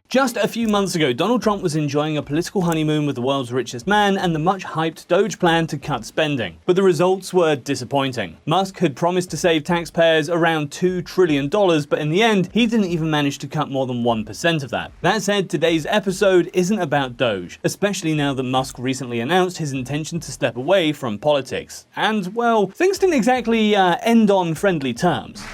Just a few months ago, Donald Trump was enjoying a political honeymoon with the world's richest man and the much-hyped Doge plan to cut spending. But the results were disappointing. Musk had promised to save taxpayers around $2 trillion, but in the end, he didn't even manage to cut more than 1% of that. That said, today's episode isn't about Doge, especially now that Musk recently announced his intention to step away from politics. And, well, things didn't exactly end on friendly terms.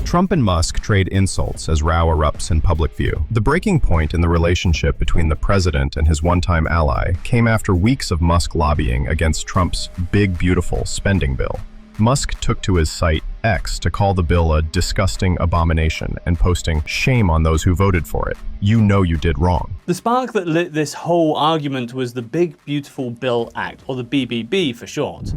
Trump and Musk trade insults as row erupts in public view. The breaking point in the relationship between the president and his one-time ally came after weeks of Musk lobbying against Trump's big, beautiful spending bill. Musk took to his site X to call the bill a disgusting abomination and posting, "Shame on those who voted for it. You know you did wrong." The spark that lit this whole argument was the Big Beautiful Bill Act, or the BBB for short.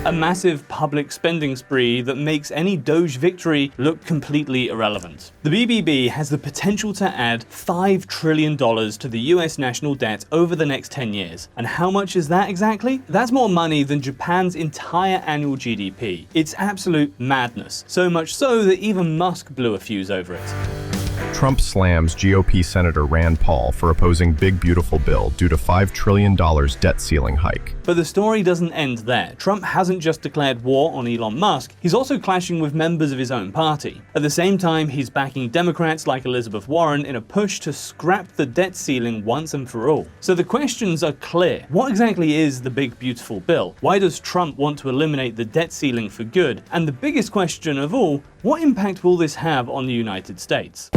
A massive public spending spree that makes any Doge victory look completely irrelevant. The BBB has the potential to add $5 trillion to the US national debt over the next 10 years. And how much is that exactly? That's more money than Japan's entire annual GDP. It's absolute madness. So much so that even Musk blew a fuse over it. Trump slams GOP Senator Rand Paul for opposing Big Beautiful Bill due to $5 trillion debt ceiling hike. But the story doesn't end there. Trump hasn't just declared war on Elon Musk, he's also clashing with members of his own party. At the same time, he's backing Democrats like Elizabeth Warren in a push to scrap the debt ceiling once and for all. So the questions are clear. What exactly is the Big Beautiful Bill? Why does Trump want to eliminate the debt ceiling for good? And the biggest question of all, what impact will this have on the United States?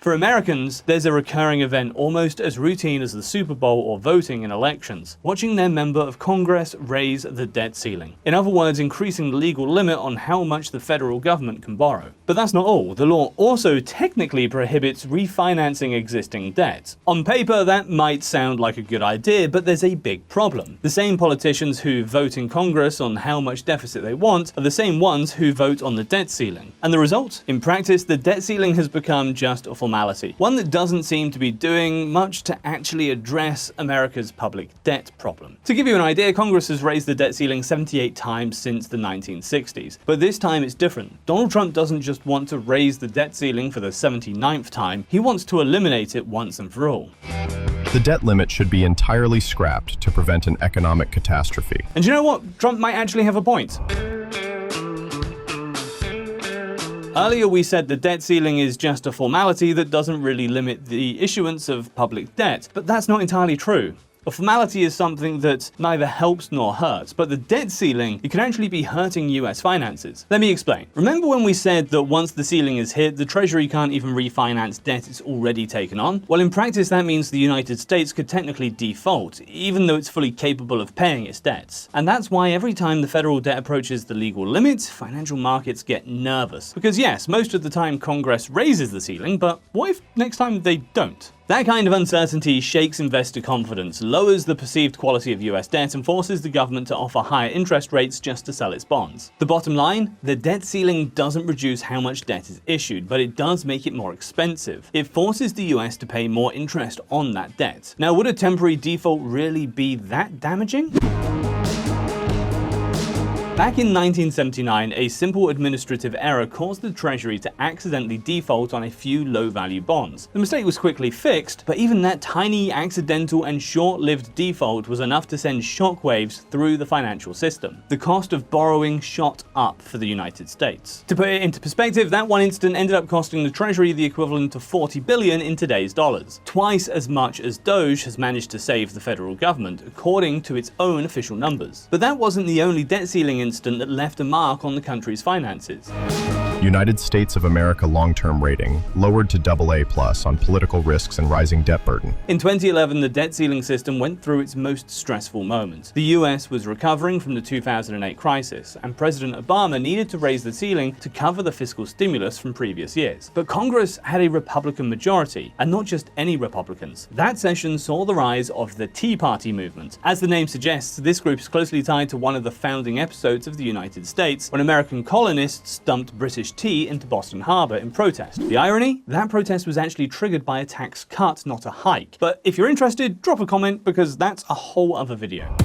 For Americans, there's a recurring event almost as routine as the Super Bowl or voting in elections: watching their member of Congress raise the debt ceiling. In other words, increasing the legal limit on how much the federal government can borrow. But that's not all. The law also technically prohibits refinancing existing debt. On paper, that might sound like a good idea, but there's a big problem. The same politicians who vote in Congress on how much deficit they want are the same ones who vote on the debt ceiling. And the result? In practice, the debt ceiling has become just a formality. One that doesn't seem to be doing much to actually address America's public debt problem. To give you an idea, Congress has raised the debt ceiling 78 times since the 1960s. But this time it's different. Donald Trump doesn't just want to raise the debt ceiling for the 79th time, he wants to eliminate it once and for all. The debt limit should be entirely scrapped to prevent an economic catastrophe. And you know what? Trump might actually have a point. Earlier we said the debt ceiling is just a formality that doesn't really limit the issuance of public debt, but that's not entirely true. A formality is something that neither helps nor hurts, but the debt ceiling, it can actually be hurting US finances. Let me explain. Remember when we said that once the ceiling is hit, the Treasury can't even refinance debt it's already taken on? Well, in practice, that means the United States could technically default, even though it's fully capable of paying its debts. And that's why every time the federal debt approaches the legal limit, financial markets get nervous. Because yes, most of the time Congress raises the ceiling, but what if next time they don't? That kind of uncertainty shakes investor confidence, lowers the perceived quality of US debt, and forces the government to offer higher interest rates just to sell its bonds. The bottom line? The debt ceiling doesn't reduce how much debt is issued, but it does make it more expensive. It forces the US to pay more interest on that debt. Now, would a temporary default really be that damaging? Back in 1979, a simple administrative error caused the Treasury to accidentally default on a few low-value bonds. The mistake was quickly fixed, but even that tiny, accidental, and short-lived default was enough to send shockwaves through the financial system. The cost of borrowing shot up for the United States. To put it into perspective, that one incident ended up costing the Treasury the equivalent of $40 billion in today's dollars. Twice as much as Doge has managed to save the federal government, according to its own official numbers. But that wasn't the only debt ceiling incident that left a mark on the country's finances. United States of America long-term rating lowered to AA+ on political risks and rising debt burden. In 2011, the debt ceiling system went through its most stressful moment. The US was recovering from the 2008 crisis, and President Obama needed to raise the ceiling to cover the fiscal stimulus from previous years. But Congress had a Republican majority, and not just any Republicans. That session saw the rise of the Tea Party movement. As the name suggests, this group is closely tied to one of the founding episodes of the United States, when American colonists dumped British tea into Boston Harbor in protest. The irony? That protest was actually triggered by a tax cut, not a hike. But if you're interested, drop a comment because that's a whole other video.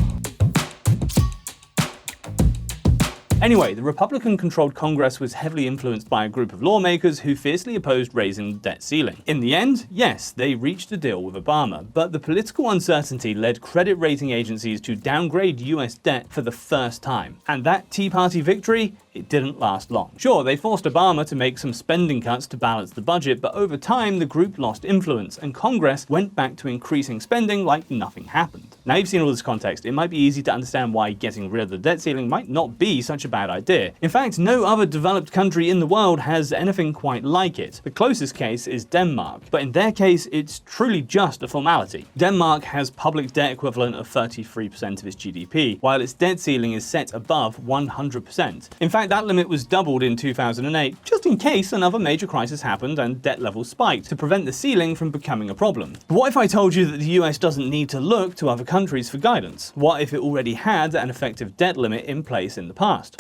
Anyway, the Republican-controlled Congress was heavily influenced by a group of lawmakers who fiercely opposed raising the debt ceiling. In the end, yes, they reached a deal with Obama, but the political uncertainty led credit rating agencies to downgrade US debt for the first time. And that Tea Party victory, it didn't last long. Sure, they forced Obama to make some spending cuts to balance the budget, but over time the group lost influence and Congress went back to increasing spending like nothing happened. Now you've seen all this context, it might be easy to understand why getting rid of the debt ceiling might not be such a bad idea. In fact, no other developed country in the world has anything quite like it. The closest case is Denmark, but in their case it's truly just a formality. Denmark has public debt equivalent of 33% of its GDP, while its debt ceiling is set above 100%. In fact, that limit was doubled in 2008, just in case another major crisis happened and debt levels spiked, to prevent the ceiling from becoming a problem. But what if I told you that the US doesn't need to look to other countries for guidance? What if it already had an effective debt limit in place in the past?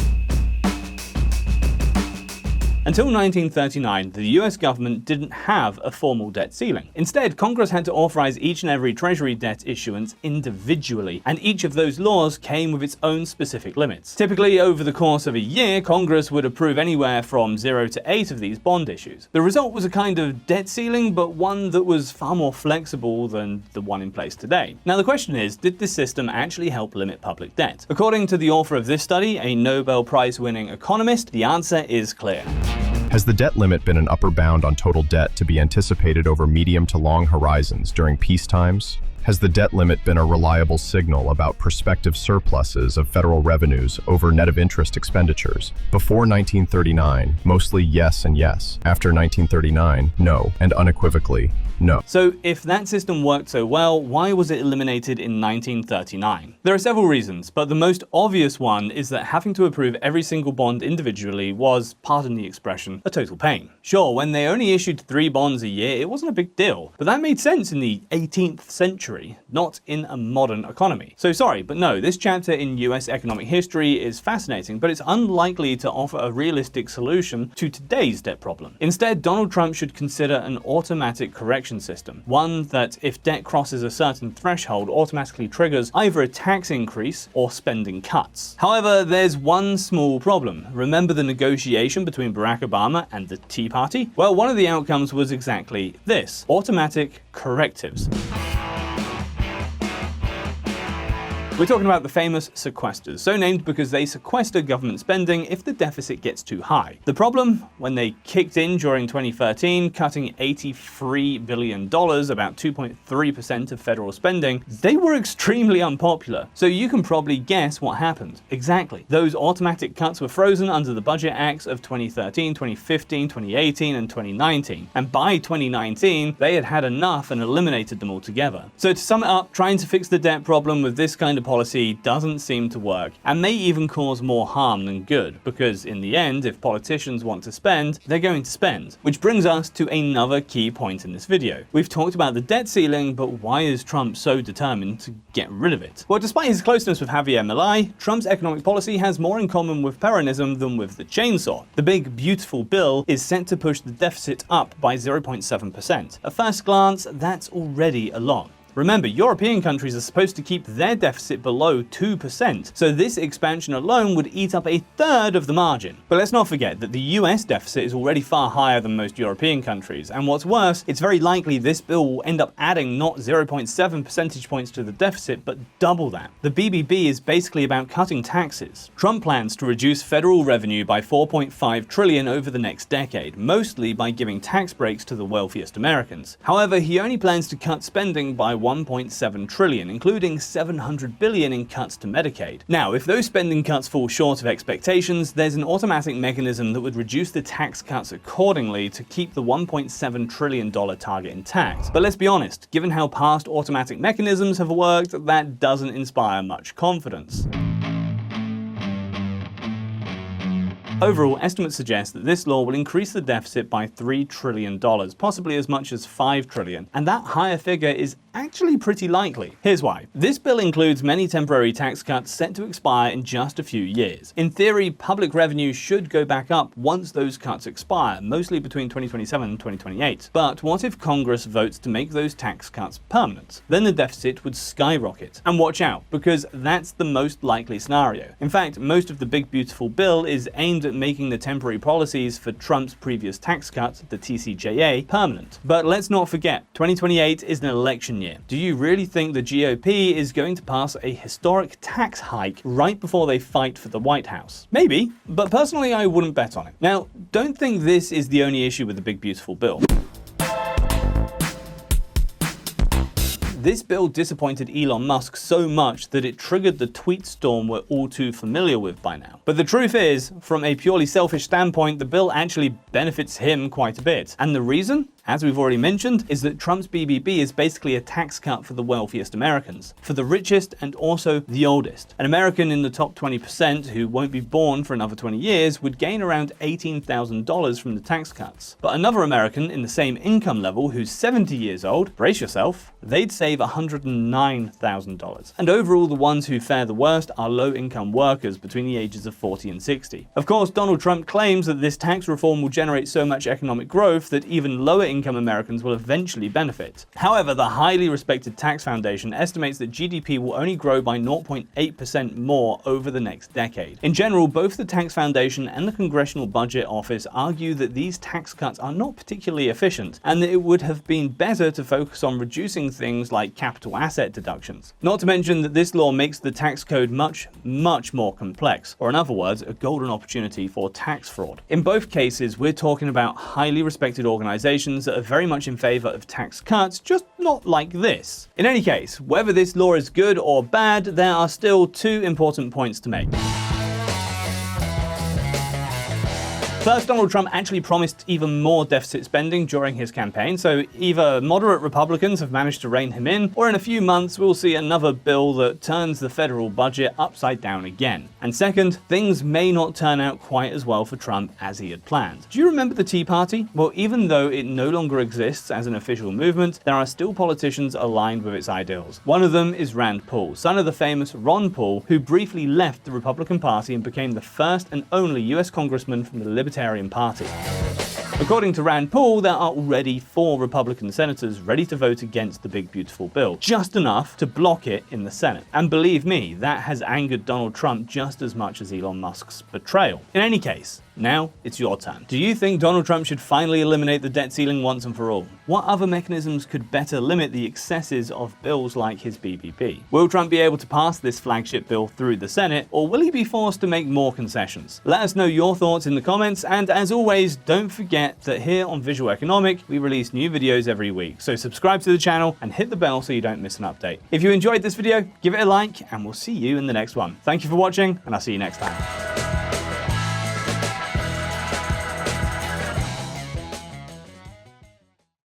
Until 1939, the US government didn't have a formal debt ceiling. Instead, Congress had to authorize each and every Treasury debt issuance individually, and each of those laws came with its own specific limits. Typically, over the course of a year, Congress would approve anywhere from 0 to 8 of these bond issues. The result was a kind of debt ceiling, but one that was far more flexible than the one in place today. Now the question is, did this system actually help limit public debt? According to the author of this study, a Nobel Prize-winning economist, the answer is clear. Has the debt limit been an upper bound on total debt to be anticipated over medium to long horizons during peace times? Has the debt limit been a reliable signal about prospective surpluses of federal revenues over net of interest expenditures? Before 1939, mostly yes and yes. After 1939, no, and unequivocally, no. So if that system worked so well, why was it eliminated in 1939? There are several reasons, but the most obvious one is that having to approve every single bond individually was, pardon the expression, a total pain. Sure, when they only issued 3 bonds a year, it wasn't a big deal, but that made sense in the 18th century, not in a modern economy. So sorry, but no, this chapter in US economic history is fascinating, but it's unlikely to offer a realistic solution to today's debt problem. Instead, Donald Trump should consider an automatic correction system, one that, if debt crosses a certain threshold, automatically triggers either a tax increase or spending cuts. However, there's one small problem. Remember the negotiation between Barack Obama and the Tea Party? Well, one of the outcomes was exactly this: automatic correctives. We're talking about the famous sequesters, so named because they sequester government spending if the deficit gets too high. The problem? When they kicked in during 2013, cutting $83 billion, about 2.3% of federal spending, they were extremely unpopular. So you can probably guess what happened. Exactly. Those automatic cuts were frozen under the Budget Acts of 2013, 2015, 2018, and 2019. And by 2019, they had had enough and eliminated them altogether. So to sum it up, trying to fix the debt problem with this kind of policy doesn't seem to work, and may even cause more harm than good, because in the end, if politicians want to spend, they're going to spend. Which brings us to another key point in this video. We've talked about the debt ceiling, but why is Trump so determined to get rid of it? Well, despite his closeness with Javier Milei, Trump's economic policy has more in common with Peronism than with the chainsaw. The big, beautiful bill is set to push the deficit up by 0.7%. At first glance, that's already a lot. Remember, European countries are supposed to keep their deficit below 2%, so this expansion alone would eat up a third of the margin. But let's not forget that the US deficit is already far higher than most European countries, and what's worse, it's very likely this bill will end up adding not 0.7 percentage points to the deficit, but double that. The BBB is basically about cutting taxes. Trump plans to reduce federal revenue by $4.5 trillion over the next decade, mostly by giving tax breaks to the wealthiest Americans. However, he only plans to cut spending by $1.7 trillion, including $700 billion in cuts to Medicaid. Now, if those spending cuts fall short of expectations, there's an automatic mechanism that would reduce the tax cuts accordingly to keep the $1.7 trillion target intact. But let's be honest, given how past automatic mechanisms have worked, that doesn't inspire much confidence. Overall, estimates suggest that this law will increase the deficit by $3 trillion, possibly as much as $5 trillion, and that higher figure is actually pretty likely. Here's why. This bill includes many temporary tax cuts set to expire in just a few years. In theory, public revenue should go back up once those cuts expire, mostly between 2027 and 2028. But what if Congress votes to make those tax cuts permanent? Then the deficit would skyrocket. And watch out, because that's the most likely scenario. In fact, most of the big beautiful bill is aimed at making the temporary policies for Trump's previous tax cut, the TCJA, permanent. But let's not forget, 2028 is an election year. Do you really think the GOP is going to pass a historic tax hike right before they fight for the White House? Maybe, but personally I wouldn't bet on it. Now, don't think this is the only issue with the big beautiful bill. This bill disappointed Elon Musk so much that it triggered the tweet storm we're all too familiar with by now. But the truth is, from a purely selfish standpoint, the bill actually benefits him quite a bit. And the reason? As we've already mentioned, is that Trump's BBB is basically a tax cut for the wealthiest Americans, for the richest and also the oldest. An American in the top 20% who won't be born for another 20 years would gain around $18,000 from the tax cuts. But another American in the same income level who's 70 years old, brace yourself, they'd save $109,000. And overall, the ones who fare the worst are low-income workers between the ages of 40 and 60. Of course, Donald Trump claims that this tax reform will generate so much economic growth that even lower-income Americans will eventually benefit. However, the highly respected Tax Foundation estimates that GDP will only grow by 0.8% more over the next decade. In general, both the Tax Foundation and the Congressional Budget Office argue that these tax cuts are not particularly efficient, and that it would have been better to focus on reducing things like capital asset deductions. Not to mention that this law makes the tax code much more complex, or in other words, a golden opportunity for tax fraud. In both cases, we're talking about highly respected organizations that are very much in favor of tax cuts, just not like this. In any case, whether this law is good or bad, there are still two important points to make. First, Donald Trump actually promised even more deficit spending during his campaign, so either moderate Republicans have managed to rein him in, or in a few months we'll see another bill that turns the federal budget upside down again. And second, things may not turn out quite as well for Trump as he had planned. Do you remember the Tea Party? Well, even though it no longer exists as an official movement, there are still politicians aligned with its ideals. One of them is Rand Paul, son of the famous Ron Paul, who briefly left the Republican Party and became the first and only US congressman from the Libertarian Party. According to Rand Paul, there are already 4 Republican senators ready to vote against the big beautiful bill, just enough to block it in the Senate. And believe me, that has angered Donald Trump just as much as Elon Musk's betrayal. In any case, now it's your turn. Do you think Donald Trump should finally eliminate the debt ceiling once and for all? What other mechanisms could better limit the excesses of bills like his BBB? Will Trump be able to pass this flagship bill through the Senate, or will he be forced to make more concessions? Let us know your thoughts in the comments, and as always, don't forget that here on Visualeconomik, we release new videos every week, so subscribe to the channel and hit the bell so you don't miss an update. If you enjoyed this video, give it a like, and we'll see you in the next one. Thank you for watching, and I'll see you next time.